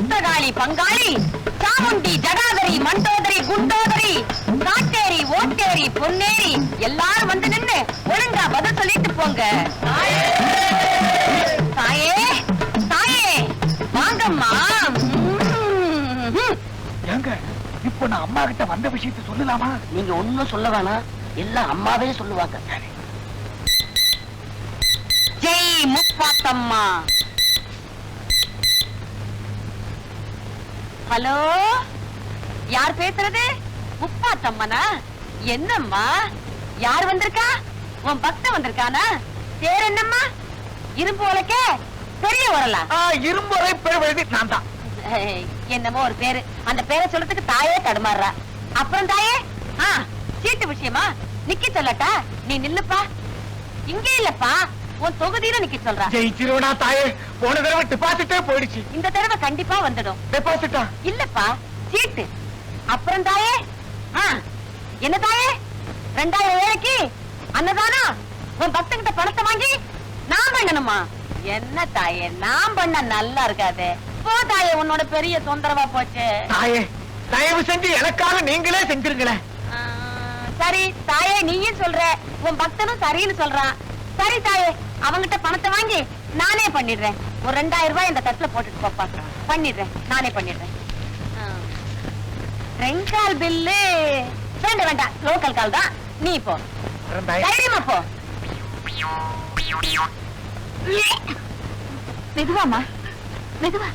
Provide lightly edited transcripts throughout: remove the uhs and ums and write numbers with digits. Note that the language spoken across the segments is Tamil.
பத்திரகாளி பங்காளி சாமுண்டி ஜடாதரி மண்டோதரி குண்டோதரி காட்டேரி ஓட்டேரி பொன்னேரி எல்லாரும் வந்து நின்னு ஒழுங்கா பதில் சொல்லிட்டு போங்க. தாயே தாயே வாங்கம்மா. ஏங்க இப்போ நான் அம்மா கிட்ட வந்த விஷயத்தை சொல்லலாமா? நீங்க ஒண்ணும் சொல்ல வேணாம், எல்லாம் அம்மாவே சொல்லுவாங்க. ஜெய் முப்பாத்தம்மா. ஹலோ, யார் பேசுறது? முப்பாத்தம்மனா? என்னம்மா, யார் வந்திருக்கா? உன் பக்தன் வந்திருக்கானா? பேர் என்னம்மா? இரும்பு உலக்க பெரிய உரலா? இரும்பு உரை நான் தான். என்னமோ ஒரு பேரு, அந்த பேரை சொல்றதுக்கு தாயே தடுமாறுறா. அப்புறம் தாயே, சீட்டு விஷயமா நிக்க சொல்லட்டா? நீ நில்லுப்பா. இங்கே இல்லப்பா, உன் தொகுதியில நிக்க சொல்றா. ஜெயிச்சிருவனா தாயே? போன தடவை டெபாசிட்டே போயிடுச்சு. இந்த தடவை கண்டிப்பா வந்துடும். டெபாசிட்டா? இல்லப்பா, சீட்டு. அப்புறம் தாயே, என்ன தாயே, 2000 வேலைக்கு அன்னதானா? உன் பக்தங்கிட்ட பணத்தை வாங்கி நான் பண்ணணுமா? என்ன தாயே, நான் பண்ண நல்லா இருக்காதே. போ தாயே, உன்னோட பெரிய தொந்தரவா போச்சு. தாயே தயவு செஞ்சு எனக்காக நீங்களே செஞ்சிருங்களேன். சரி தாயே, நீயும் சொல்ற, உன் பக்தனும் சரின்னு சொல்றான். சரி தாயே, அவங்கிட்ட பணத்தை வாங்கி நானே பண்ணிடுறேன். ஒரு 2000 ரூபாய் இந்த தட்டுல போட்டுட்டு போப்பா. பண்ணிடுறேன், நானே பண்ணிடுறேன். ரெங்கால் பில்லு வேண்டாம் வேண்டாம், லோக்கல் கால் தான். நீ போ, தைரியமா போ. மெதுவாமா, மெதுவா.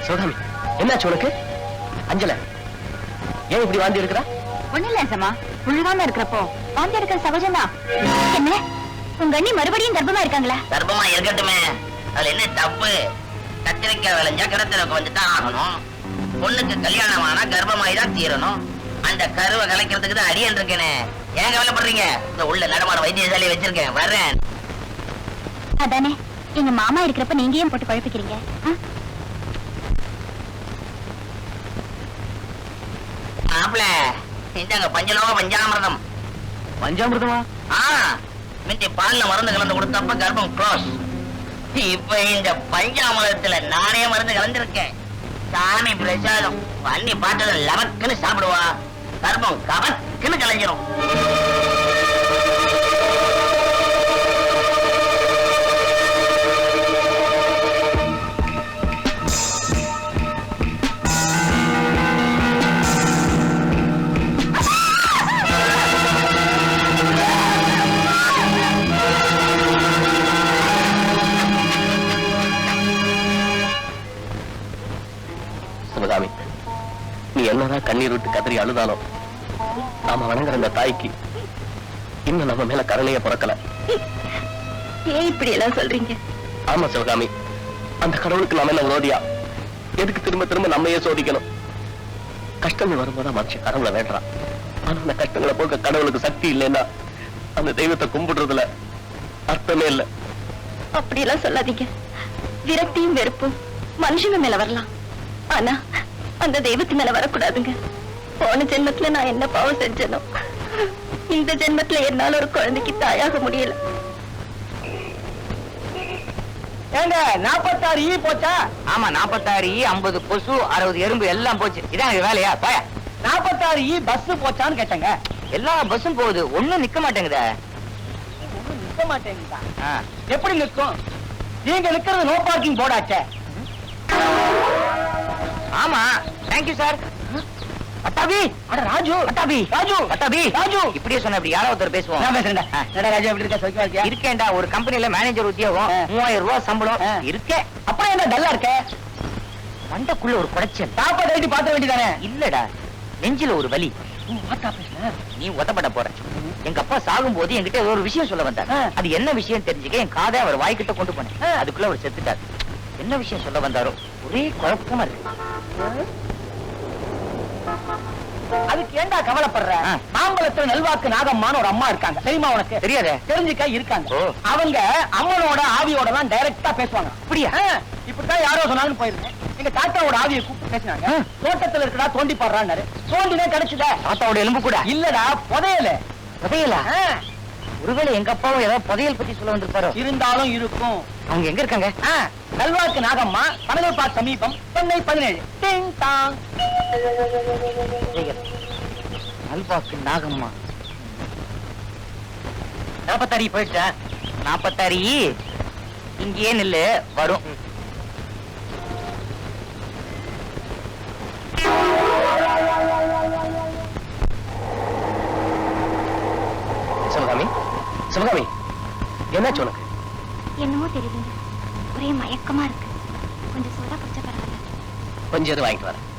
சோதாமி, என்னாச்சு உனக்கு? அஞ்சல, ஏன் இப்படி வாந்தி இருக்கிறா? ஒண்ணு இல்ல சமா, முழுகாம இருக்கிறப்போ வாந்தி எடுக்கிற சகஜம்தான். என்ன, உங்க அண்ணி மறுபடியும் கர்ப்பமா இருக்காங்களா? கர்ப்பமா இருக்கட்டுமே, அதுல என்ன தப்பு? கத்திரிக்காய் விளைஞ்சா கிடத்திற்கு வந்துதான் ஆகணும். பொண்ணுக்கு கல்யாணம் ஆனா கர்ப்பமாயிதான் தீரணும். அந்த கருவை கலைக்கிறதுக்கு தான் அடியன் இருக்கேனே. ஏன் கவலைப்படுறீங்க? இந்த உள்ள நடமாட வைத்தியசாலையை வச்சிருக்கேன், வர்றேன். அதானே, எங்க மாமா இருக்கிறப்ப நீங்க ஏன் போட்டு பழப்பிக்கிறீங்க? மாப்பிள, இந்தாங்க பஞ்சலோக பஞ்சாமிர்தம். பஞ்சாமிர்தமா? மிந்தி பால்ல மருந்து கலந்து கொடுத்தப்ப கர்ப்பம் க்ளோஸ். இப்ப இந்த பஞ்சாமிர்தத்துல நானே மருந்து கலந்துருக்கேன். சாமி பிரசாதம். பண்ணி பார்த்தது லவக்குன்னு சாப்பிடுவா, கர்ப்பம் கவக்குன்னு கலைஞ்சிரும். சிவகாமி, நீ என்னதான் கண்ணீர் விட்டு கதறி அழுதாலும் நாம வணங்குற அந்த தாய்க்கு இன்னும் நம்ம மேல கருணைய பிறக்கல. ஏன் இப்படி எல்லாம் சொல்றீங்க? ஆமா சிவகாமி, அந்த கடவுளுக்கு நம்ம என்ன விரோதியா? எதுக்கு திரும்ப திரும்ப நம்மையே சோதிக்கணும்? கஷ்டங்கள் வரும்போது மனுஷன் கடவுளை வேண்டான். ஆனா அந்த கஷ்டங்களை போக்க கடவுளுக்கு சக்தி இல்லைன்னா அந்த தெய்வத்தை கும்பிடுறதுல அர்த்தமே இல்லை. அப்படி எல்லாம் சொல்லாதீங்க. விரக்தியும் வெறுப்பும் மனுஷங்க மேல வரலாம், ஆனா அந்த தெய்வத்து மேல வரக்கூடாதுங்க. போன ஜென்மத்துல நான் என்ன பாவம் செஞ்சனோ, இந்த ஜென்மத்துல என்னால ஒரு குழந்தைக்கு தாயாக முடியல. ஏங்க 46 ஈ போச்சா? ஆமா, 46 ஈ, 50 கொசு, 60 எறும்பு எல்லாம் போச்சு. இதான் வேலையா? 46 ஈ பஸ் போச்சான்னு கேட்டேங்க. எல்லா பஸ்ஸும் போகுது, ஒண்ணும் நிக்க மாட்டேங்குதா? நிக்க மாட்டேங்குதா? எப்படி நிற்கும்? நீங்க நிக்கிறது நோ பார்க்கிங் போர்டாச்சே. ஆமா, தேங்க்யூ சார். அட்டாபி, அட ராஜு, அட்டாபி, ராஜு, அட்டாபி, ராஜு. இப்படியே சொன்ன இப்படி யாரோ ஒருத்தர் பேசுவோம். நான் பேசுறேன்டா. என்னடா ராஜு, எப்படி இருக்க? சௌக்கியமா இருக்கியா? இருக்கேன்டா, ஒரு கம்பெனில மேனேஜர் உத்தியோகம், 3000 ரூபாய் சம்பளம். இருக்கேன். அப்புறம் என்ன டல்லா இருக்க? மண்டக்குள்ள ஒரு குடைச்சல். சாப்பாடு கட்டி பாத்த வேண்டியதானே? இல்லடா, நெஞ்சில ஒரு வலி. நீ உதப்பட போற. எங்க அப்பா சாகும் போது என்கிட்ட ஏதோ ஒரு விஷயம் சொல்ல வந்தார். அது என்ன விஷயம் தெரிஞ்சுக்க என் காதை அவர் வாய்க்கிட்ட கொண்டு போனேன். அதுக்குள்ள அவர் செத்துட்டார். என்ன விஷயம் சொல்ல வந்தாரோ ஒரே குழப்பமா இருக்கு. அதுக்கு ஏண்டா கவலைப்படுற? மாம்பழத்துல நல்வாக்கு நாகம்மான்னு ஒரு அம்மா இருக்காங்க, தெரியுமா உனக்கு? தெரியாதே. தெரிஞ்சுக்க இருக்காங்க. அவங்க அம்மனோட ஆவியோட தான் டைரக்டா பேசுவாங்க. அப்படியா? இப்படித்தான் யாரோ சொன்னாங்கன்னு போயிருந்தேன். எங்க தாத்தாவோட ஆவியை கூப்பிட்டு பேசினாங்க. தோட்டத்துல இருக்கடா, தோண்டி பாடுறான்னு. தோண்டினே கிடைச்சுதா? தாத்தாவோட எலும்பு கூட இல்லடா, புதையல. புதையலா? ஒருவேளை எங்க அப்பாவும் ஏதாவது புதையல் பத்தி சொல்ல வந்திருப்பாரோ? இருந்தாலும் இருக்கும். அவங்க எங்க இருக்காங்க? கல்வாக்கு நாகம்மா, பனகல்பாட் சமீபம், சென்னை 17. Ding dong. நல்வாக்கு நாகம்மா 46 போயிடுச்சா? 46 இங்கேயே நில்லு, வரும். சிவகாமி, சிவகாமி, என்னாச்சு உனக்கு? என்னமோ தெரியலங்க, ஒரே மயக்கமா இருக்கு. கொஞ்சம் சோடா குடிச்ச பரவாயில்ல. கொஞ்சம் எது வாங்கிட்டு வரேன்.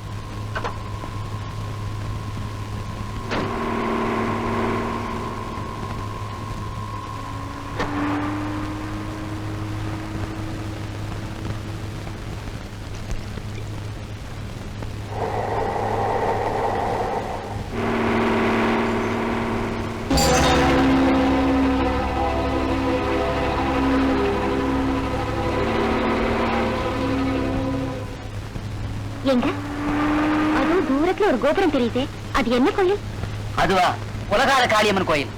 எங்க அதுவும் தூரத்துல ஒரு கோபுரம் தெரியுதே, அது என்ன கோயில்? அதுவா? உலகார காளியம்மன் கோயில்.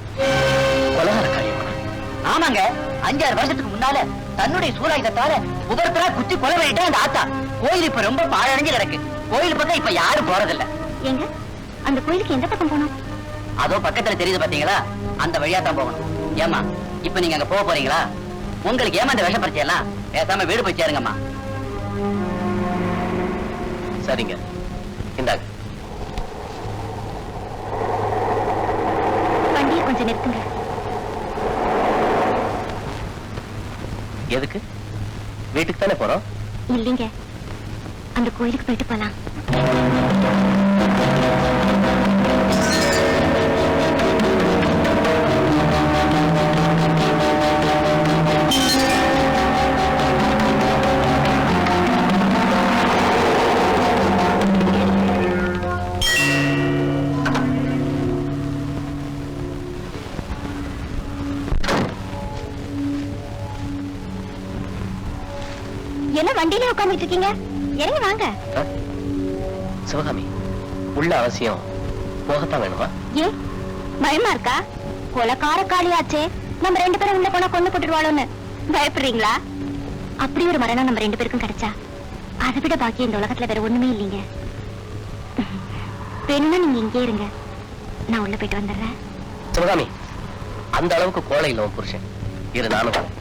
உலகார காளியம்மன்? ஆமாங்க, 5-6 வருஷத்துக்கு முன்னால தன்னுடைய சூலாயுதத்தால உபரத்தரா குத்தி கொலை பண்ணிட்டா அந்த ஆத்தா. கோயில் இப்ப ரொம்ப பாழடைஞ்சு கிடக்கு. கோயில் பக்கம் இப்ப யாரும் போறதில்ல. எங்க அந்த கோயிலுக்கு எந்த பக்கம் போனோம்? அதோ பக்கத்துல தெரியுது பாத்தீங்களா, அந்த வழியா தான் போகணும். ஏமா இப்ப நீங்க அங்க போக போறீங்களா? உங்களுக்கு ஏமா இந்த விஷ பரிச்சையெல்லாம்? பேசாம வீடு போய் சேருங்கம்மா. சரிங்க, இந்தாங்க. வண்டியை கொஞ்சம் நிறுத்துங்க. எதுக்கு? வீட்டுக்கு தானே போறோம். இல்லைங்க, அந்த கோயிலுக்கு போயிட்டு போலாம். என்ன வண்டியில உட்காந்துட்டு இருக்கீங்க? இறங்கி வாங்க. சிவகாமி, உள்ள அவசியம் போகத்தான் வேணுமா? ஏன் பயமா இருக்கா? கொலைக்கார காளியாச்சே, நம்ம 2 பேரும் உள்ள போனா கொண்டு போட்டுருவாளோன்னு பயப்படுறீங்களா? அப்படி ஒரு மரணம் நம்ம 2 பேருக்கும் கிடைச்சா அதை விட பாக்கி இந்த உலகத்துல வேற ஒண்ணுமே இல்லைங்க. வேணும்னா நீங்க இங்கே இருங்க, நான் உள்ள போயிட்டு வந்துடுறேன். சிவகாமி, அந்த அளவுக்கு கோழை இல்ல உன் புருஷன். இரு, நானும் வரேன்.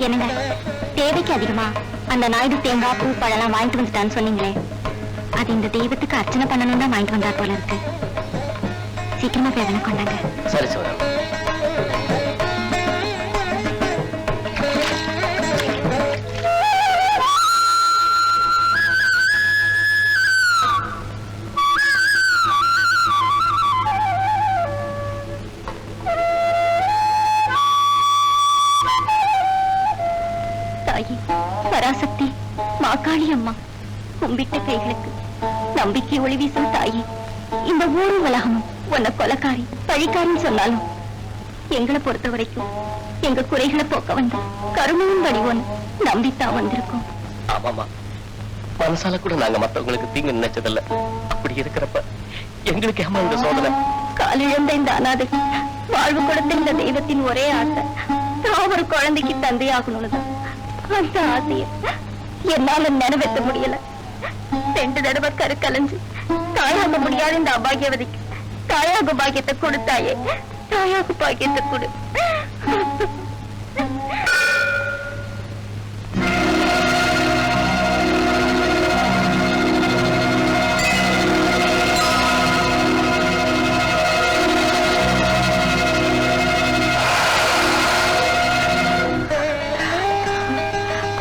என்னங்க தேவைக்கு அதிகமா அந்த நாயுடு தேங்காய் பூ பழம் வாங்கிட்டு வந்துட்டான்னு சொன்னீங்களே, அது இந்த தெய்வத்துக்கு அர்ச்சனை பண்ணணும் தான் வாங்கிட்டு வந்தா போல இருக்கு. சீக்கிரமா பேதனை கொண்டாங்க. சரி சோதா. தாயி பராசக்தி மாகாளி அம்மா, கும்பிட்ட கைகளுக்கு நம்பிக்கை ஒளி வீசும் தாயி, இந்த ஊரும் உலகமும் உன்னை கொலைக்காரி பழிக்காரின்னு சொன்னாலும் எங்களை பொறுத்த வரைக்கும் எங்க குறைகளை போக்க வந்து கருணையும் வடிவோன்னு நம்பித்தான் வந்திருக்கோம். ஆமாமா, மனசால கூட நாங்க மத்தவங்களுக்கு தீங்கு நினைச்சதில்ல. அப்படி இருக்கிறப்ப எங்களுக்கு ஏமா இந்த சோதனை? காலிழந்த இந்த அனாதை வாழ்வு கொடுத்த இந்த தெய்வத்தின் ஒரே ஆசை தான் ஒரு குழந்தைக்கு தந்தையாகணும்னு தான். அந்த ஆசைய என்னால நிறைவேற்ற முடியல. 2 தடவை கரு கலைஞ்சு தாயாக முடியாத இந்த அபாகியவதிக்கு தாயாக பாக்கியத்தை கொடுத்தாயே, தாயாக பாக்கியத்தை கொடு.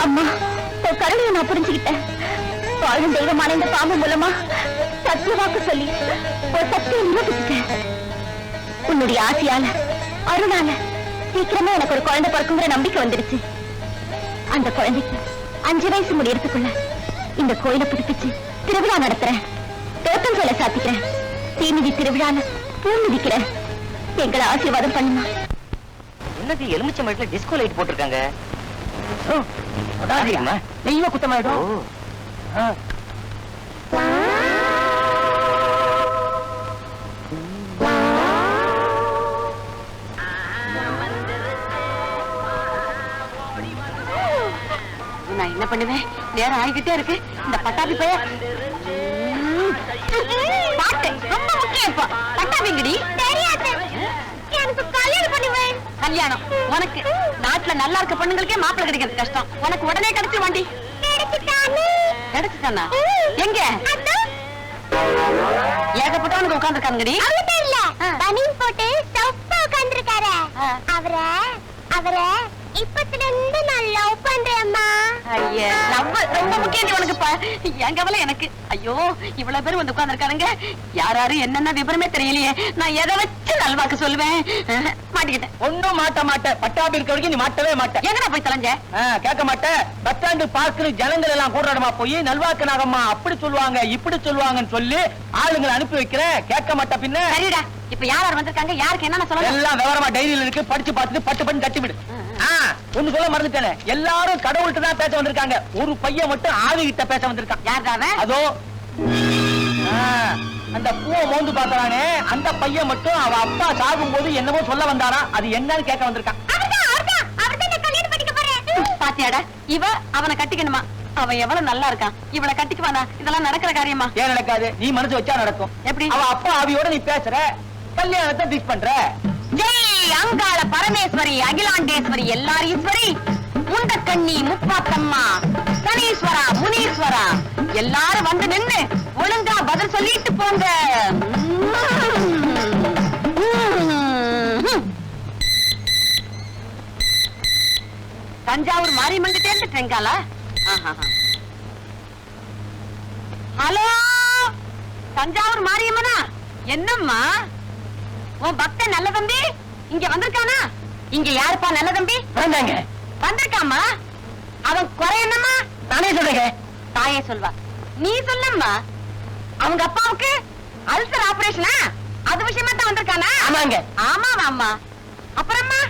அம்மா, உன் கருணையை நான் புரிஞ்சுக்கிட்டேன். வாழும் தெய்வமான இந்த பாம்பு மூலமா சத்திய வாக்கு சொல்லி ஒரு சக்தியை நிரூபிச்சுட்டேன். உன்னுடைய ஆசையால அருளால சீக்கிரமா எனக்கு ஒரு குழந்தை பிறக்குங்கிற நம்பிக்கை வந்துருச்சு. அந்த குழந்தைக்கு 5 வயசு முடியறதுக்குள்ள இந்த கோயிலை புதுப்பிச்சு திருவிழா நடத்துறேன். தோட்டம் சொல்ல சாத்திக்கிறேன். தீமிதி திருவிழால பூ மிதிக்கிறேன். எங்களை ஆசீர்வாதம் பண்ணுமா. என்னது எலுமிச்சை மரத்துல டிஸ்கோ லைட் போட்டிருக்காங்க? நெய்வ குத்தமாயிடும். நான் என்ன பண்ணுவேன்? நேரம் ஆகிக்கிட்டே இருக்கு. இந்த பட்டாபி பைய பாட்டு ரொம்ப முக்கியம். இப்ப பட்டாபிங்கடி தெரியாது. எனக்கு கல்யாணம் பண்ணுவேன். கல்யாணம் உனக்கு நாட்டுல நல்லா இருக்க பொண்ணுங்களுக்கே மாப்பிள்ளை கிடைக்கிறது கஷ்டம். உனக்கு உடனே கிடைச்சு வண்டி கிடைச்சுட்டானா? எங்க ஏகப்பட்டவனுக்கு உட்காந்துருக்காங்கடி. போட்டு உட்காந்துருக்காரு. அவரை இப்பத்துல இருந்து நான் லவ் பண்றேம்மா. ஐயா, ரொம்ப முக்கியம் உனக்கு. என் கவலை எனக்கு. ஐயோ, இவ்வளவு பேர் வந்து உட்கார்ந்துருக்கானுங்க. யாராரு என்னென்ன விவரமே தெரியலையே. நான் எதை வச்சு நல்வாக்கு சொல்லுவேன்? மாட்டிக்கிட்டேன். ஒன்னும் மாட்ட மாட்டேன். பட்டாபி இருக்க வரைக்கும் நீ மாட்டவே மாட்டேன். எங்கடா போய் தொலைஞ்ச? கேட்க மாட்டேன். பஸ் ஸ்டாண்டு பார்க்கு ஜனங்கள் எல்லாம் கூடுறமா போய் நல்வாக்கு நாகம்மா அப்படி சொல்லுவாங்க இப்படி சொல்லுவாங்கன்னு சொல்லி ஆளுங்களை அனுப்பி வைக்கிறேன். கேட்க மாட்டேன். பின்ன சரிடா. இப்ப யார் வந்திருக்காங்க? யாருக்கு என்ன சொல்லணும்? எல்லாம் விவரமா டைரியில இருக்கு. படிச்சு பார்த்துட்டு பட்டு பண்ணி கட்டி விடு. ஒண்ணு சொல்ல மறந்துட்டேனே, எல்லாரும் கடவுள்கிட்ட தான் பேச வந்திருக்காங்க. ஒரு பையன் மட்டும் ஆவி கிட்ட பேச வந்திருக்கான். யார்தாவே? அதோ அந்த பூவை மோந்து பாக்குறானே, அந்த பையன் மட்டும் அவ அப்பா சாகும் போது என்னமோ சொல்ல வந்தாரா, அது என்னன்னு கேட்க வந்திருக்கான். பாத்தியாடா, இவ அவனை கட்டிக்கணுமா? அவன் எவ்வளவு நல்லா இருக்கான். இவளை கட்டிக்குவானா? இதெல்லாம் நடக்கிற காரியமா? ஏன் நடக்காது? நீ மனசு வச்சா நடக்கும். எப்படி? அவ அப்பா ஆவியோட நீ பேசுற, கல்யாணத்தை பிக்ஸ் பண்ற. ஜெய் அங்காள பரமேஸ்வரி, அகிலாண்டேஸ்வரி, எல்லாரீஸ்வரி, முண்டக்கண்ணி, முப்பாத்தம்மா, சனீஸ்வரா, முனீஸ்வரா, எல்லாரும் வந்து நின்னு ஒழுங்கா பதில் சொல்லிட்டு போங்க. தஞ்சாவூர் மாரியம்மன் தேர்ந்து ட்ரெங்காலா? ஹலோ, தஞ்சாவூர் மாரியம்மனா? என்னம்மா உன் பக்த நல்ல தம்பி இங்க வந்திருக்கானா? இங்க யாருப்பா நல்ல தம்பி? வந்தாங்க. வந்திருக்காமா? அவன் குறை என்னம்மா? நானே சொல்றேங்க. தாயே சொல்வா, நீ சொல்லம்மா. அவங்க அப்பாவுக்கு அல்சர் ஆபரேஷனா? அது விஷயமா தான் வந்திருக்கானா? ஆமாங்க. ஆமாவாம்மா. அப்புறமா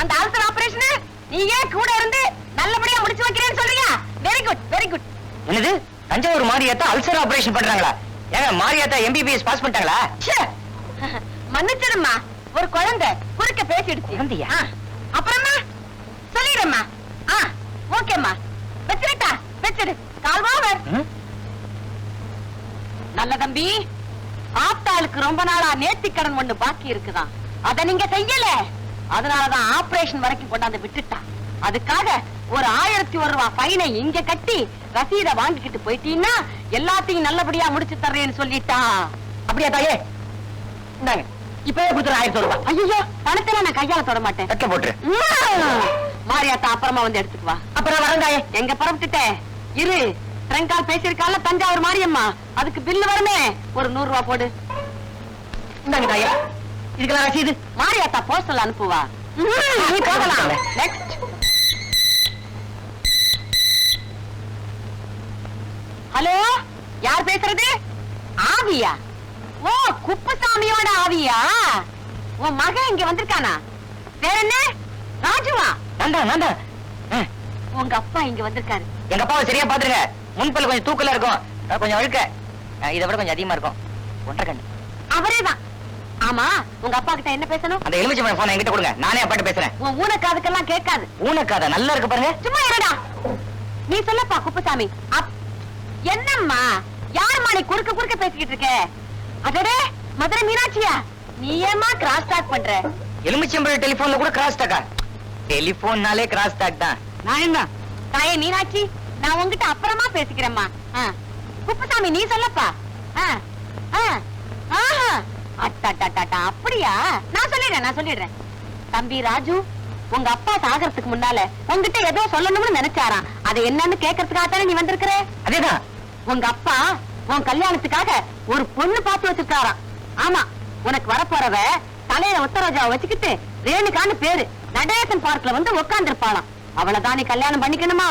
அந்த அல்சர் ஆபரேஷன் நீ ஏன் கூட இருந்து நல்லபடியா முடிச்சு வைக்கிறேன்னு சொல்றியா? Very good, very good. என்னது தஞ்சாவூர் மாரியாத்தா அல்சர் ஆபரேஷன் பண்றாங்களா? ஏங்க மாரியாத்தா MBBS பாஸ் பண்ணிட்டாங்களா? மன்னிச்சிடுமா, ஒரு குழந்தை குறுக்க பேசிடுச்சு. குழந்தையா? அப்புறமா சொல்லிடுமா. ஓகேம்மா, வச்சிருட்டா? வச்சிடு. கால்வாவர் நல்ல தம்பி, ஆத்தாளுக்கு ரொம்ப நாளா நேர்த்திக்கடன் ஒண்ணு பாக்கி இருக்குதான். அத நீங்க செய்யல, அதனாலதான் ஆபரேஷன் வரைக்கும் கொண்டாந்து விட்டுட்டா. அதுக்காக ஒரு 1001 ரூபாய் ஃபைனை இங்க கட்டி ரசீதை வாங்கிக்கிட்டு போயிட்டீங்கன்னா எல்லாத்தையும் நல்லபடியா முடிச்சு தர்றேன்னு சொல்லிட்டான். அப்படியா தாயே? இந்தாங்க, இப்பவே கொடுத்துரு 1000 ரூபாய். ஐயோ, பணத்தை நான் கையால தொட மாட்டேன். தட்ட போட்டுரு. மாரியாத்தா அப்புறமா வந்து எடுத்துட்டு வா. அப்புறம் வரேன் தாயே. எங்க புறப்பட்டுட்டேன் இரு. ட்ரெங்கால் பேசிருக்கால தஞ்சாவூர் மாரியம்மா, அதுக்கு பில்லு வருமே, ஒரு 100 ரூபாய் போடு. இந்தாங்க தாயே, இதுக்கெல்லாம் ரசீது. மாரியாத்தா போஸ்டல் அனுப்புவா. நீ போகலாம். நெக்ஸ்ட். ஹலோ, யார் பேசுறது? ஆவியா? ஓ, குப்புசாமியோட ஆவியா? உன் மகன் இங்க வந்திருக்கானா? வேற என்ன? ராஜுவா? நான் உங்க அப்பா இங்க வந்திருக்காரு. எங்க அப்பாவை சரியா பாத்துருங்க. முன்பல் கொஞ்சம் தூக்கல இருக்கும், கொஞ்சம் அழுக்க, இதை விட கொஞ்சம் அதிகமா இருக்கும். 1.5 கண்ணு. அவரேதான். ஆமா, உங்க அப்பா கிட்ட என்ன பேசணும்? அந்த எலுமிச்சை போன என்கிட்ட கொடுங்க, நானே அப்பாட்ட பேசுறேன். உன் ஊனக்காதுக்கெல்லாம் கேட்காது. ஊனக்காத நல்லா இருக்கு பாருங்க. சும்மா இருடா. நீ சொல்லப்பா குப்புசாமி. என்னம்மா, யாரும்மா நீ குறுக்க பேசிக்கிட்டு இருக்க? அடடே, மதுரை மீனாட்சியா? நீ ஏமா கிராஸ் டாக் பண்ற? எலுமிச்சம்பழம் டெலிபோன்ல கூட கிராஸ் டாக்கா? டெலிபோன்னாலே கிராஸ் டாக் தான். நான் என்ன தாயே மீனாட்சி, நான் உன்கிட்ட அப்புறமா பேசிக்கிறேம்மா. குப்புசாமி நீ சொல்லப்பா. அப்படியா? நான் சொல்லிடுறேன். தம்பி ராஜு, உங்க அப்பா சாகறதுக்கு முன்னால உங்ககிட்ட ஏதோ சொல்லணும்னு நினைச்சாராம். அது என்னன்னு கேட்கறதுக்காகத்தானே நீ வந்திருக்கிற? அதேதான். உங்க அப்பா உன் கல்யாணத்துக்காக ஒரு பொண்ணு பார்த்து வச்சிருக்காராம். ஆமா, உனக்கு வரப்போறவ தலையில உத்தரவாஜாவை வச்சுக்கிட்டு ரேணுகான்னு பேரு நடேசன் பார்க்ல வந்து உட்கார்ந்து இருப்பாளாம். அவளைதான் நீ கல்யாணம் பண்ணிக்கணுமா?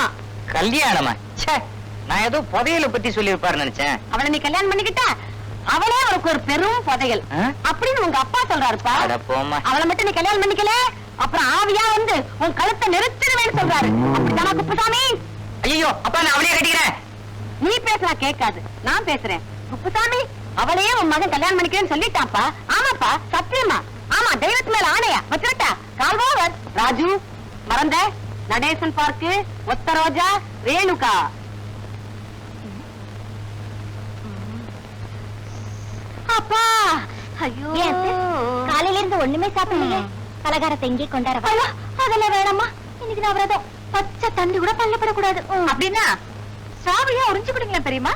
கல்யாணமா? நான் ஏதோ புதையலை பத்தி சொல்லிருப்பாரு நினைச்சேன். அவளை நீ கல்யாணம் பண்ணிக்கிட்டா அவளே உனக்கு ஒரு பெரும் புதையல் அப்படின்னு உங்க அப்பா சொல்றாருப்பா. அவளை மட்டும் நீ கல்யாணம் பண்ணிக்கல, அப்புறம் ஆவியா வந்து உன் கழுத்தை நெரிச்சிருவேன்னு சொல்றாரு. அப்படித்தானா குப்புசாமி? ஐயோ, அப்பா நான் அவளையே கட்டிக்கிறேன். நீ பேசுனா கேட்காது, நான் பேசுறேன். குப்புசாமி, அவளையே உன் மகன் கல்யாணம் பண்ணிக்கிறேன்னு சொல்லிட்டாப்பா. ஆமாப்பா, சத்தியமா. ஆமா, தெய்வத்து மேல ஆணையா வச்சுட்டா. கால்வோவர் ராஜு, மறந்த நடேசன் பார்க்கு, ஒத்த ரோஜா, ரேணுகா. அப்பா, ஐயோ, காலையில இருந்து ஒண்ணுமே சாப்பிடலையே. பலகாரத்தை எங்கே கொண்டாட? அதெல்லாம் வேணாமா, இன்னைக்கு நான் விரதம். பச்சை தண்ணி கூட பல்லப்படக்கூடாது. அப்படின்னா சாவியா உறிஞ்சு கொடுங்க தெரியுமா?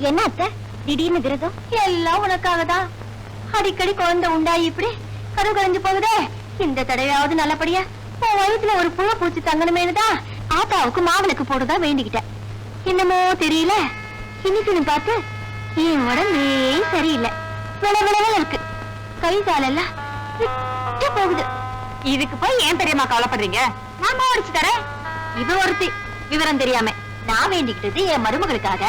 என்ன அத்தை திடீர்னு விரதம்? எல்லாம் உனக்காக தான். அடிக்கடி குழந்தை உண்டாயி இப்படி கரு கரைஞ்சு போகுதே. இந்த தடவையாவது நல்லபடியா உன் வயிற்றுல ஒரு புழ பூச்சி தங்கணுமேனுதான் ஆத்தாவுக்கு மாவிளக்கு போடுதா வேண்டிக்கிட்டேன். என்னமோ தெரியல, இன்னைக்குன்னு பார்த்து என் உடம்பே சரியில்லை. விளவிளவ இருக்கு, கை காலெல்லாம் விட்டு போகுது. இதுக்கு போய் ஏன் பெரியம்மா கவலைப்படுறீங்க? நான் அடிச்சு தரேன். இது ஒருத்தி விவரம் தெரியாம நான் வேண்டிக்கிட்டது என் மருமகளுக்காக.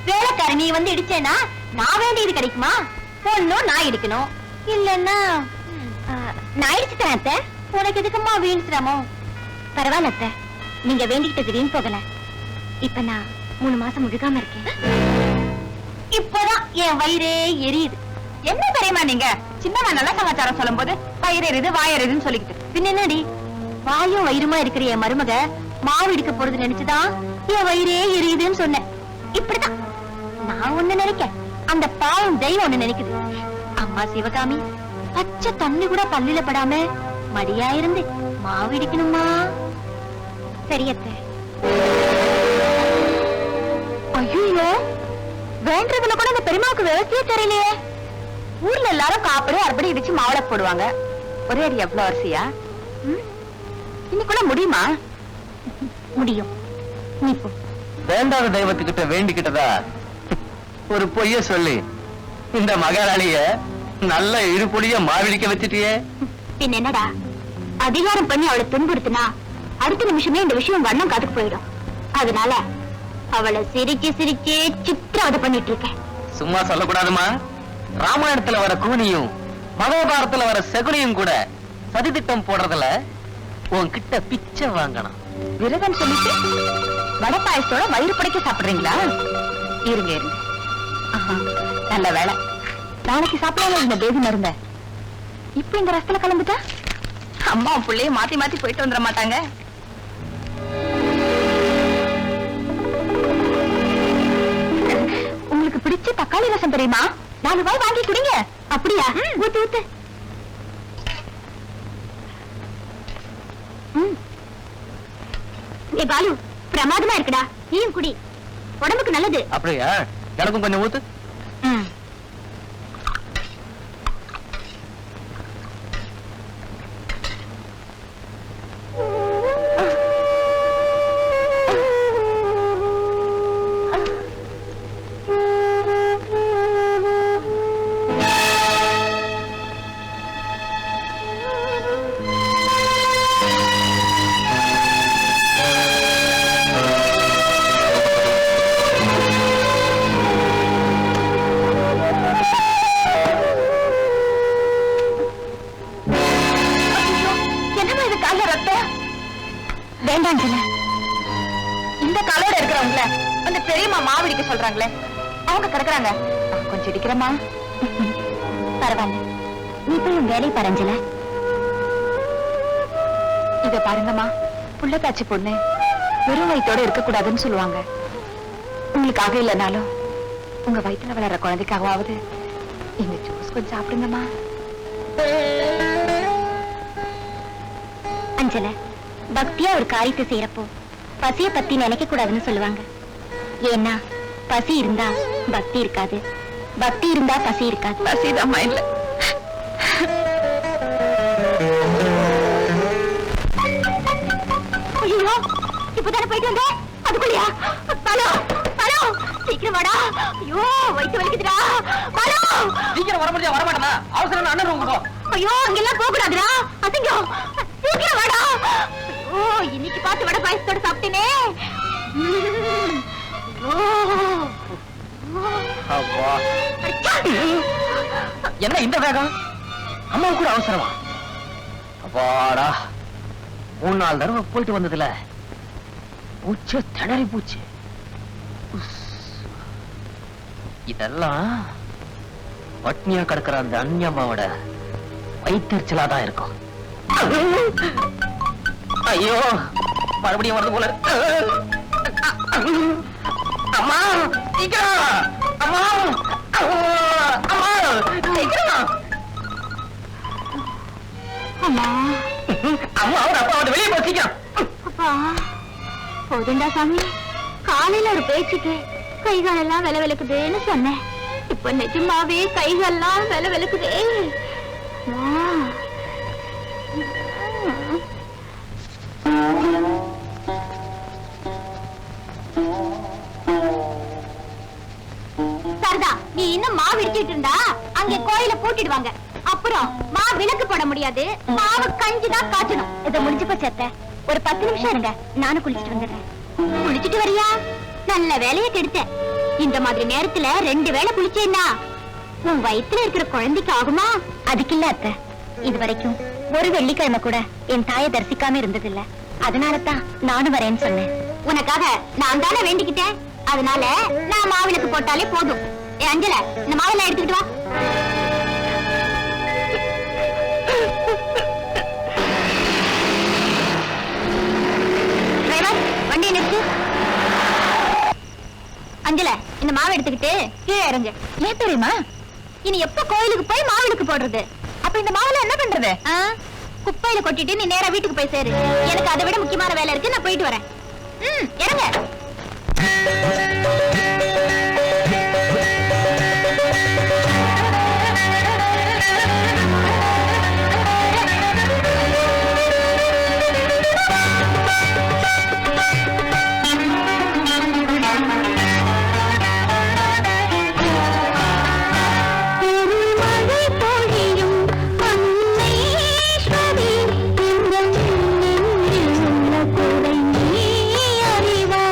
வேலைக்காரி நீ வந்து இடிச்சேனா நான் வேண்டியது கிடைக்குமா? பொண்ணும் நான் இடிக்கணும், இல்லன்னா நான் இடிச்சு தரேன் அத்தை. உனக்கு எதுக்குமா வீண் சிரமம்? பரவாயில்ல அத்தை, நீங்க வேண்டிக்கிட்டது வீண் போகல. இப்ப நான் 3 மாசம் முழுகாம இருக்கேன். இப்பதான் என் வயிறே எரியுது. என்ன தெரியுமா நீங்க சின்னமா நல்ல சமாச்சாரம் சொல்லும் போது வயிறு எரியுது வாயறிதுன்னு சொல்லிக்கிட்டு பின்ன என்னடி? வாயும் வயிறுமா இருக்கிற என் மருமக மாவு இடிக்க போறது நினைச்சுதான் என் வயிறே எரியுதுன்னு சொன்னேன். இப்படிதான் நான் ஒண்ணு நினைக்க, அந்த பாவம் தெய்வம் ஒண்ணு நினைக்குது. அம்மா சிவகாமி, பச்சை தண்ணி கூட பல்லில படாம மடியா இருந்து மாவு இடிக்கணுமா? சரியத்த. ஐயோ, வேண்டதுல கூட இந்த பெருமாவுக்கு விவசாய தெரியலையே. ஊர்ல எல்லாரும் காப்படி அறுபடி இடிச்சு மாவளை போடுவாங்க. ஒரே அடி எவ்வளவு அரிசியா? இன்னைக்குள்ள முடியுமா? முடியும். நீ போ. வேண்டாத தெய்வத்துக்கிட்ட வேண்டிக்கிட்டதா ஒரு பொய்ய சொல்லி இந்த மகாராணிய நல்ல இருபொடிய மாவிடிக்க வச்சிட்டியே. பின் என்னடா, அதிகாரம் பண்ணி அவளை துன்புறுத்தினா அடுத்த நிமிஷமே இந்த விஷயம் வண்ணம் காத்துக்கு போயிடும். அதனால அவளை சிரிச்சு சித்திரவதை பண்ணிட்டு இருக்கேன். சும்மா சொல்லக்கூடாதுமா. ராமாயணத்துல வர கூனியும் மகாபாரதத்துல வர செகுனியும் கூட சதித்திட்டம் போடுறதுல உன்கிட்ட பிச்சை வாங்கணும். விரதம் சொல்லிட்டு வடை பாயசத்தோட வயிறு படைக்க சாப்பிடுறீங்களா? இருங்க இருங்க. நல்ல வேலை, நாளைக்கு சாப்பிடலாம் இந்த பேபி மருந்த. இப்ப இந்த ரசத்துல கலந்துட்டா அம்மா பிள்ளைய மாத்தி மாத்தி போயிட்டு வந்துட மாட்டாங்க. உங்களுக்கு பிடிச்ச தக்காளி ரசம் தெரியுமா? 4 ரூபாய் வாங்கி குடிங்க. அப்படியா? ஊத்து ஊத்து. பாலு பிரமாதமா இருக்குடா, நீயும் குடி, உடம்புக்கு நல்லது. அப்படியா? எனக்கும் கொஞ்சம் ஊத்து. வேண்டாம் சொல்ல. இந்த காலோட இருக்கிறவங்கள அந்த பெரியம்மா மாவடிக்க சொல்றாங்களே, அவங்க கிடக்குறாங்க, கொஞ்சம் இடிக்கிறமா. பரவாயில்ல, நீ போய் உன் வேலை பரஞ்சல. இத பாருங்கம்மா, புள்ள காட்சி பொண்ணு வெறும் வயிற்றோட இருக்கக்கூடாதுன்னு சொல்லுவாங்க. உங்களுக்காக இல்லைனாலும் உங்க வயிற்றுல வளர்ற குழந்தைக்காகவாவது இந்த ஜூஸ் கொஞ்சம் சாப்பிடுங்கம்மா. அஞ்சல, பக்தியா ஒரு காரியத்தை செய்யறப்போ பசிய பத்தி நினைக்க கூடாதுன்னு சொல்லுவாங்க. ஏன்னா பசி இருந்தா பக்தி இருக்காது, பக்தி இருந்தா பசி இருக்காது. பசிதாம்மா இல்ல. ஐயோ, இப்பதானே போயிட்டு வந்தேன், அதுக்குள்ளயா? பழம் பழம், சீக்கிரம் வாடா. ஐயோ, வயிற்று வலிக்குதுடா. பழம் சீக்கிரம் வர முடியாது, வரமாட்டேனா? அவசரம் அண்ணன் ரூம் போ. ஐயோ, அங்கெல்லாம் போக கூடாதுடா, அசிங்கம். சீக்கிரம் வாடா. ஐயோ, இன்னைக்கு பார்த்து வடை பாயசத்தோட சாப்பிட்டேனே. அப்பா, என்ன இந்த வேகம்? அம்மாவுக்கு கூட அவசரமா? அப்பாடா, 3-4 தடவை போயிட்டு வந்ததுல பூச்சு திணறி பூச்சு. இதெல்லாம் பட்னியா கிடக்கிற அந்த அந்நியம்மாவோட வயிற்றுச்சலாதான் இருக்கும். ஐயோ, மறுபடியும் வருது போல. அம்மா சீக்கிரம், அம்மா அம்மா சீக்கிரம். அம்மா அம்மா அவர் அப்பா வந்து வெளியே போய் சீக்கிரம். அப்பா, போதுண்டா சாமி. காலையில ஒரு பேச்சுக்கு கைகாலெல்லாம் வில விளக்குதுன்னு சொன்னேன். இப்ப நிஜமாவே கைகாலெல்லாம் வில விளக்குதே. சரதா, நீ இன்னும் மாவு இடிச்சிட்டு இருந்தா அங்க கோயில பூட்டிடுவாங்க. அப்புறம் மாவு விளக்கு போட முடியாது, மாவு கஞ்சிதான் காய்ச்சணும். இதை முடிஞ்சு போச்சத்த, ஒரு 10 நிமிஷம் இருங்க, நானும் குளிச்சுட்டு வந்துடுறேன். குளிச்சுட்டு வரியா? நல்ல வேலையை கெடுத்தேன். இந்த மாதிரி நேரத்துல 2 வேளை குளிச்சேன்னா உன் வயித்துல இருக்கிற குழந்தைக்கு ஆகுமா? அதுக்கு இல்ல அத்த, இது வரைக்கும் ஒரு வெள்ளிக்கிழமை கூட என் தாயை தரிசிக்காம இருந்ததில்ல. அதனாலதான் நானும் வரேன்னு சொன்னேன். உனக்காக நான் தானே வேண்டிக்கிட்டேன், அதனால நான் மாவிளக்கு போட்டாலே போதும். அஞ்சல, இந்த மாவெல்லாம் எடுத்துக்கிட்டு வா. வண்டி நிறுத்து. அஞ்சல, இந்த மாவு எடுத்துக்கிட்டு கீழே இறங்கு. ஏன் தெரியுமா? இனி எப்ப கோயிலுக்கு போய் மாவிளக்கு போடுறது? அப்ப இந்த மாவுல என்ன பண்றது? குப்பையில கொட்டிட்டு நீ நேரா வீட்டுக்கு போய் சேரு. எனக்கு அதை விட முக்கியமான வேலை இருக்கு, நான் போயிட்டு வரேன். இறங்க. அறிவா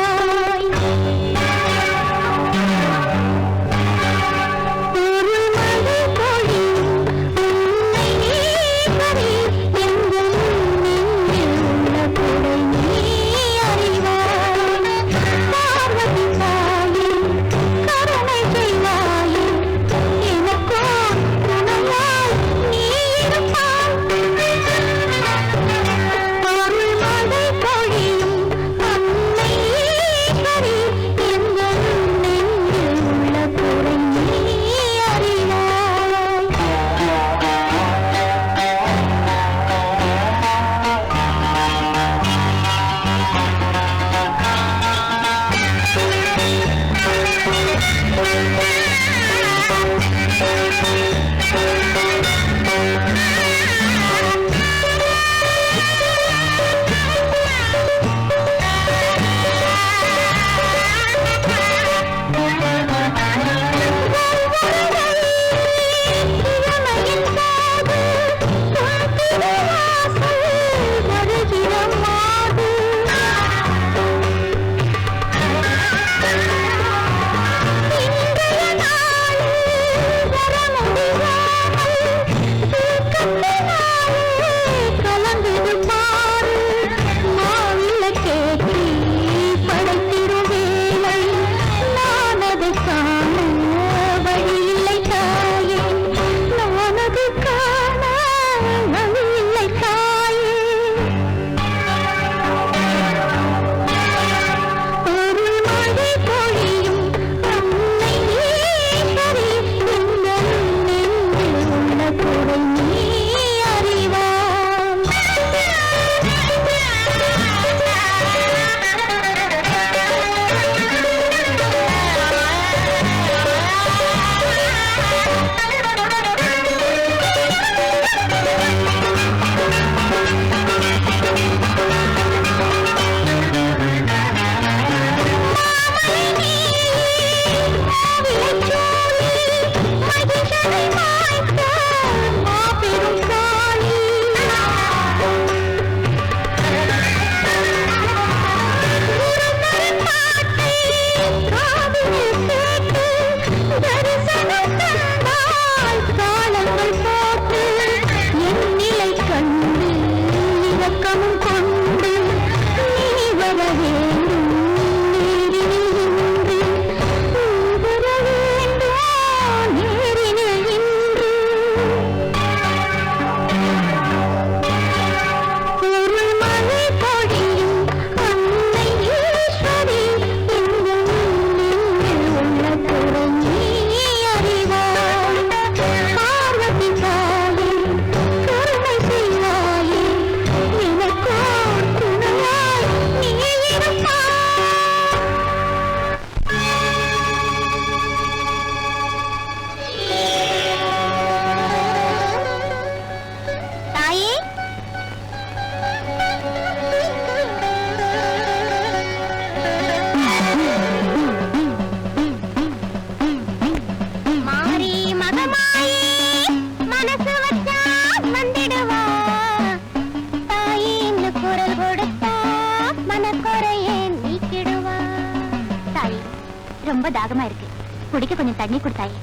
ரொம்ப தாகமா இருக்கு, குடிக்க கொஞ்சம் தண்ணி கொடுத்தாயே.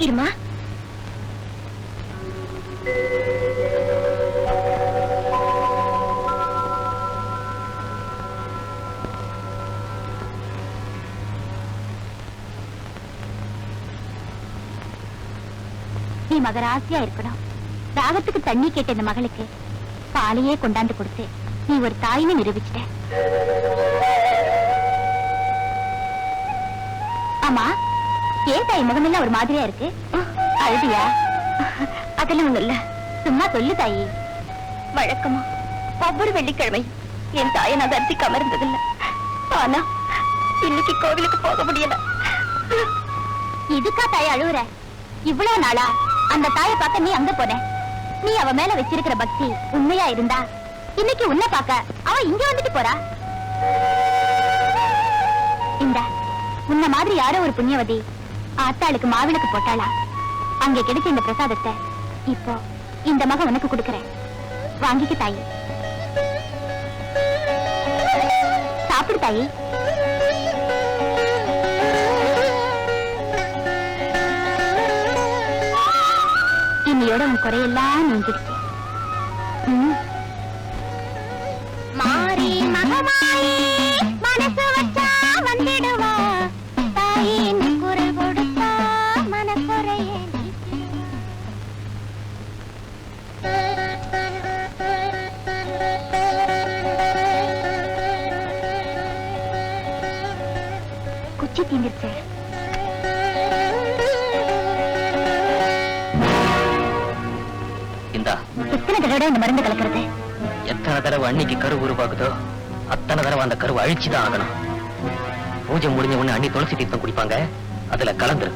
இருமா. நீ மகராசியா இருக்கணும். தாகத்துக்கு தண்ணி கேட்ட இந்த மகளுக்கு பாலையே கொண்டாந்து கொடுத்து நீ ஒரு தாயின்னு நிரூபிச்சிட்ட. ஆமா, ஏன் தாய் முகமெல்லாம் ஒரு மாதிரியா இருக்கு? அழுதியா? அதெல்லாம் ஒண்ணு இல்ல, சும்மா சொல்லு தாயி. வழக்கமா ஒவ்வொரு வெள்ளிக்கிழமை என் தாயை நான் தரிசிக்காம இருந்ததில்ல. ஆனா இன்னைக்கு கோவிலுக்கு போக முடியல. இதுக்கா தாய் அழுவுற? இவ்வளவு நாளா அந்த தாயை பார்க்க நீ அங்க போன. நீ அவ மேல வச்சிருக்கிற பக்தி உண்மையா இருந்தா இன்னைக்கு உன்னை பார்க்க அவ இங்க வந்துட்டு போறா. இந்த உன்ன மாதிரி யாரோ ஒரு புண்ணியவதி ஆத்தாளுக்கு மாவிளக்கு போட்டாளா, அங்க கிடைச்ச இந்த பிரசாதத்தை இப்போ இந்த மகன் உனக்கு கொடுக்கறேன், வாங்கிக்க தாயி. சாப்பிடு தாயி. இன்னையோட உன் குறையெல்லாம் நீங்கிடுச்சு. மாறி மகமாயி மனசு வச்சா வந்திடுவா, தாயின் குரல் கொடுத்தா மனக்குறையே. குச்சி தீந்துருச்சு. எத்தனை தடவை இந்த மருந்து கலக்கிறது? எத்தனை தடவை அன்னைக்கு கரு உருவாக்குதோ அத்தனை தடவை அந்த கருவை அழிச்சுதான் ஆகணும். பூஜை முடிஞ்ச உடனே அண்ணி துளசி தீர்த்தம் குடிப்பாங்க, அதுல கலந்துரு.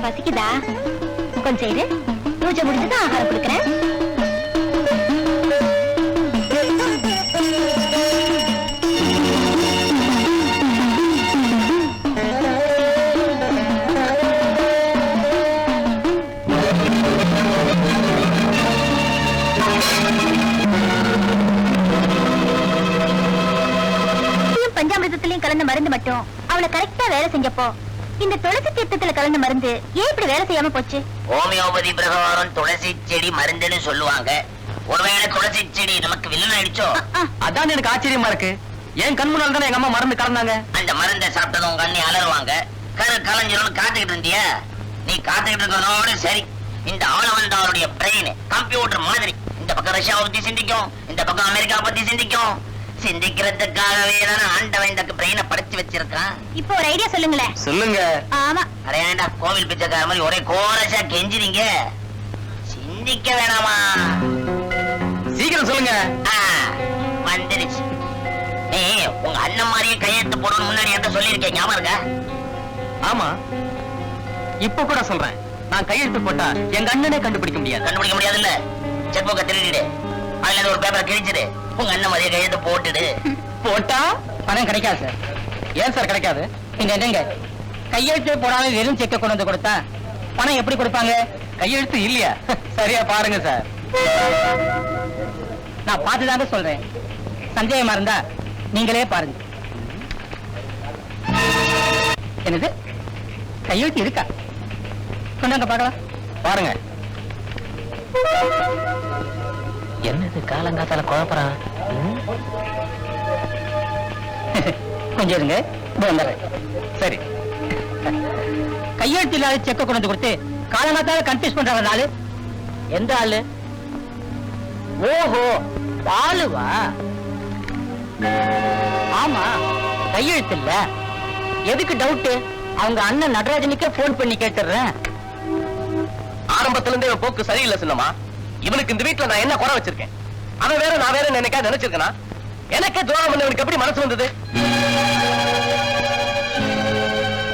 பசிக்குதா? கொஞ்சம் இரு, பூஜை முடிச்சுதான் ஆகாரம் கொடுக்கிறேன். பஞ்சாமிரதத்திலையும் கலந்த மருந்து மட்டும் அவளை கரெக்டா வேலை செஞ்சப்போ இந்த துளசி தீர்த்தத்துல கலந்த மருந்து ஏன் இப்படி வேலை செய்யாம போச்சு? ஹோமியோபதி பிரகாரம் துளசி செடி மருந்துன்னு சொல்லுவாங்க. ஒருவேளை துளசி செடி நமக்கு வில்லன் ஆயிடுச்சோ? அதான் எனக்கு ஆச்சரியமா இருக்கு. ஏன் கண் முன்னால தானே எங்க அம்மா மருந்து கலந்தாங்க. அந்த மருந்தை சாப்பிட்டதும் கண்ணி அலறுவாங்க, கரு கலைஞரும் காத்துக்கிட்டு இருந்தியா? நீ காத்துக்கிட்டு இருக்கிறதோட சரி, இந்த ஆளவந்தாருடைய பிரெயின் கம்ப்யூட்டர் மாதிரி இந்த பக்கம் ரஷ்யாவை பத்தி சிந்திக்கும், இந்த பக்கம் அமெரிக்கா பத்தி சிந்திக்கும். சிந்திக்கிறதுக்காகவே தானே ஆண்டவன் இந்த பிரெயினை படைச்சு வச்சிருக்கான். இப்போ ஒரு ஐடியா சொல்லுங்களேன். சொல்லுங்க. ஆமா, அரேண்டா கோவில் பிச்சைக்கார மாதிரி ஒரே கோரஸா கெஞ்சிரீங்க. சிந்திக்க வேணாமா? சீக்கிரம் சொல்லுங்க. வந்துருச்சு. நீ உங்க அண்ணன் மாதிரியே கையெழுத்து போடணும் முன்னாடி என்கிட்ட சொல்லியிருக்கேன், ஞாபகம் இருக்கா? ஆமா, இப்ப கூட சொல்றேன். நான் கையெழுத்து போட்டா எங்க அண்ணனே கண்டுபிடிக்க முடியாது. கண்டுபிடிக்க முடியாதுல்ல? செக் புக்கை திருடிடு, அதுல இருந்து ஒரு பேப்பரை கிழிச்சிடு, உங்க அண்ணன் மாதிரியே கையெழுத்து போட்டுடு. போட்டா பணம் கிடைக்காது சார். ஏன் சார் கிடைக்காது? நீங்க கையெழுத்து போடாம வெறும் செக்க கொண்டு வந்து கொடுத்தா பணம் எப்படி கொடுப்பாங்க? கையெழுத்து இல்லையா? சரியா பாருங்க சார். நான் பார்த்துதாங்க சொல்றேன். சந்தேகமா இருந்தா நீங்களே பாருங்க. என்னது கையெழுத்து இருக்கா? கொண்டாங்க பார்க்கலாம். பாருங்க. என்னது காலங்காத்தால குழப்பறான்? கொஞ்சம் இருங்க, இதோ வந்துடுறேன். சரி. கையெழுத்து இல்லாத செக்க கொண்டு வந்து கொடுத்து காலங்காத்தால கன்ஃபியூஸ் பண்றாங்க நாளு. எந்த ஆளு? ஓஹோ, பாலுவா? ஆமா, கையெழுத்து இல்ல. எதுக்கு டவுட்? அவங்க அண்ணன் நடராஜனுக்கே போன் பண்ணி கேட்டுறேன். ஆரம்பத்துல இருந்தே இவன் போக்கு சரியில்லை சின்னமா. இவனுக்கு இந்த வீட்டுல நான் என்ன குறை வச்சிருக்கேன்? அவன் வேற நான் வேற நினைச்சிருக்கேனா? எனக்கே துரோகம் பண்ணவனுக்கு எப்படி மனசு வந்தது?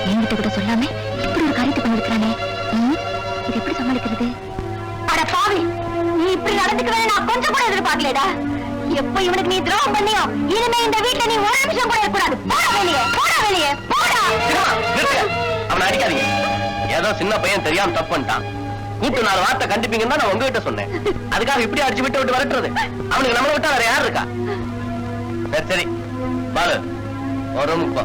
என்கிட்ட கூட சொல்லாம இப்படி ஒரு காரியத்தை பண்ணிருக்கானே, இது எப்படி சமாளிக்கிறது? அட பாவி, நீ இப்படி நடந்துக்கவே நான் கொஞ்சம் கூட எதிர்பார்க்கலடா. எப்ப இவனுக்கு நீ துரோகம் பண்ணியோ, இனிமே இந்த வீட்டுல நீ ஒரு நிமிஷம் கூட இருக்கக்கூடாது. போடா வெளியே, போடா வெளியே, போடா. அவனை அடிக்காதீங்க. ஏதோ சின்ன பையன் தெரியாம தப்பு பண்ணிட்டான். கூட்டு 4 வார்த்தை கண்டிப்பீங்கன்னு தான் நான் உங்ககிட்ட சொன்னேன். அதுக்காக இப்படி அடிச்சு விட்டு வரட்டுறது? அவனுக்கு நம்மளை விட்டா வேற யார் இருக்கா? சரி சரி பாரு, ஒரு ரூமுக்கு போ.